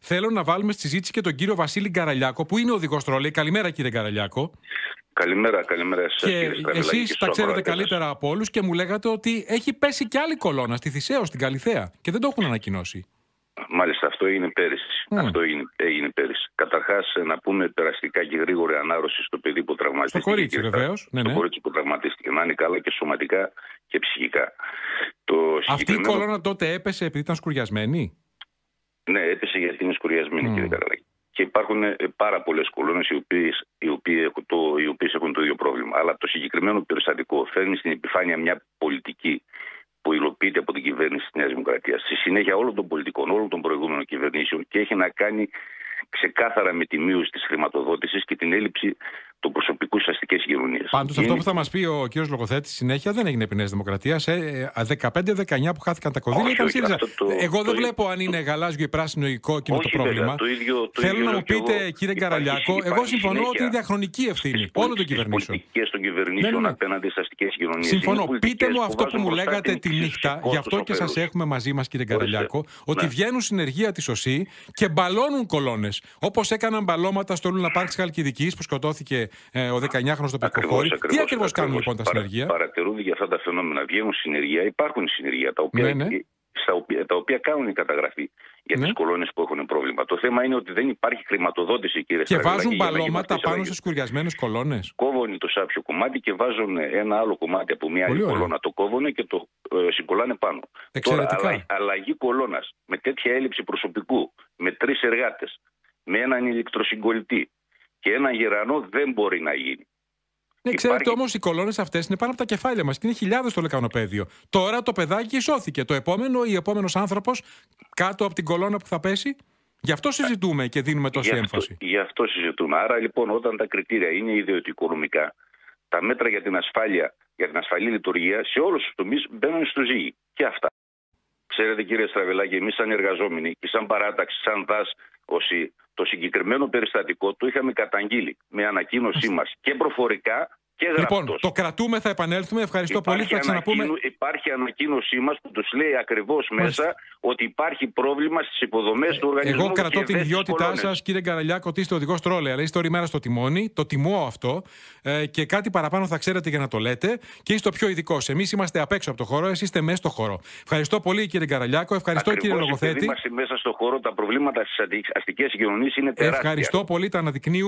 θέλω να βάλουμε στη συζήτηση και τον κύριο Βασίλη Γκαραλιάκο, που είναι οδηγός τρόλεϊ. Καλημέρα, κύριε Γκαραλιάκο. Καλημέρα Και εσείς τα ξέρετε καλύτερα από όλους και μου λέγατε ότι έχει πέσει κι άλλη κολόνα στη Θησαίο, στην Καλιθέα, και δεν το έχουν ανακοινώσει. Μάλιστα, αυτό έγινε πέρυσι. Αυτό έγινε πέρυσι. Καταρχάς, να πούμε περαστικά και γρήγορη ανάρρωση στο παιδί που τραυματίστηκε. Στο κορίτσι, βεβαίως. Στο κορίτσι που τραυματίστηκε. Να είναι καλά και σωματικά και ψυχικά. Αυτή η κολόνα τότε έπεσε επειδή ήταν σκουριασμένη. Ναι, έπεσε γιατί είναι σκουριασμένη, κύριε Καραλάκη. Και υπάρχουν πάρα πολλές κολόνες οι οποίες έχουν το ίδιο πρόβλημα. Αλλά το συγκεκριμένο περιστατικό φέρνει στην επιφάνεια μια πολιτική που υλοποιείται από την κυβέρνηση της Νέας Δημοκρατίας, στη συνέχεια όλων των πολιτικών, όλων των προηγούμενων κυβερνήσεων, και έχει να κάνει ξεκάθαρα με τη μείωση της χρηματοδότησης και την έλλειψη του προσωπικού στις αστικές κοινωνίες. Πάντως αυτό που θα μας πει ο κύριος Λογοθέτης συνέχεια δεν έγινε επί Νέας Δημοκρατίας. 15-19 που χάθηκαν τα κονδύλια ήταν ΣΥΡΙΖΑ. Εγώ δεν βλέπω αν είναι γαλάζιο ή πράσινο ή κόκκινο το πρόβλημα. Θέλω να μου πείτε, κύριε Γκαραλιάκο, εγώ συμφωνώ ότι είναι διαχρονική ευθύνη όλων των κυβερνήσεων. Πολιτικές των κυβερνήσεων απέναντι στις αστικές κοινωνίες. Συμφωνώ. Πείτε μου αυτό που μου λέγατε τη νύχτα, γι' αυτό και σας έχουμε μαζί μας, κύριε Γκαραλιάκο, ότι βγαίνουν συνεργεία της ΟΣΥ και μπαλώνουν κολόνες. Όπως έκαναν μπαλώματα στο Λούνα Πάρκ της Χαλκιδικής που σκοτώθηκε ο 19χρονος στο Πικοχώρι. Τι ακριβώς κάνουν λοιπόν τα συνεργεία? Παρατηρούνται για αυτά τα φαινόμενα. Βγαίνουν συνεργεία, υπάρχουν συνεργεία τα οποία κάνουν η καταγραφή για τις κολόνες που έχουν πρόβλημα. Το θέμα είναι ότι δεν υπάρχει χρηματοδότηση, κύριε Στραβελάκη. Και βάζουν μπαλώματα πάνω σε σκουριασμένες κολόνες. Κόβουν το σάπιο κομμάτι και βάζουν ένα άλλο κομμάτι από μια άλλη κολόνα. Το κόβουν και το συγκολλάνε πάνω. Εξαιρετικά. Τώρα, αλλαγή κολόνας με τέτοια έλλειψη προσωπικού, με 3 εργάτες, με έναν ηλεκτροσυγκολητή και έναν γερανό δεν μπορεί να γίνει. Ναι, ξέρετε όμως οι κολόνες αυτές είναι πάνω από τα κεφάλια μας και είναι χιλιάδες στο λεκανοπέδιο. Τώρα το παιδάκι σώθηκε. Το επόμενο ή επόμενος άνθρωπος κάτω από την κολόνα που θα πέσει. Γι' αυτό συζητούμε και δίνουμε τόση έμφαση. Γι' αυτό συζητούμε. Άρα λοιπόν, όταν τα κριτήρια είναι ιδιωτικονομικά, τα μέτρα για την ασφάλεια, για την ασφαλή λειτουργία σε όλους τους τομείς μπαίνουν στο ζύγι. Και αυτά. Ξέρετε, κύριε Στραβελάκη, εμείς σαν εργαζόμενοι και σαν παράταξη, σαν ΔΑΣ, όσοι το συγκεκριμένο περιστατικό το είχαμε καταγγείλει με ανακοίνωσή μας και προφορικά και γραπτός. Λοιπόν, το κρατούμε, θα επανέλθουμε. Ευχαριστώ πολύ. Θα ξαναπούμε. Υπάρχει ανακοίνωσή μας που τους λέει ακριβώς μέσα ότι υπάρχει πρόβλημα στις υποδομές του οργανισμού. Εγώ κρατώ την ιδιότητά σας, κύριε Γκαραλιάκο, ότι είστε οδηγός τρόλεϊ, αλλά είστε όλη μέρα στο τιμόνι. Το τιμώ αυτό. Και κάτι παραπάνω θα ξέρετε για να το λέτε. Και είστε ο πιο ειδικός. Εμείς είμαστε απ' έξω από το χώρο, εσείς είστε μέσα στο χώρο. Ευχαριστώ πολύ, κύριε Γκαραλιάκο. Ευχαριστώ, κύριε Λογοθέτη. Είμαστε μέσα στο χώρο, τα προβλήματα στις αστικές κοινωνίες είναι τεράστια. Ευχαριστώ πολύ, τα αναδεικνύουμε.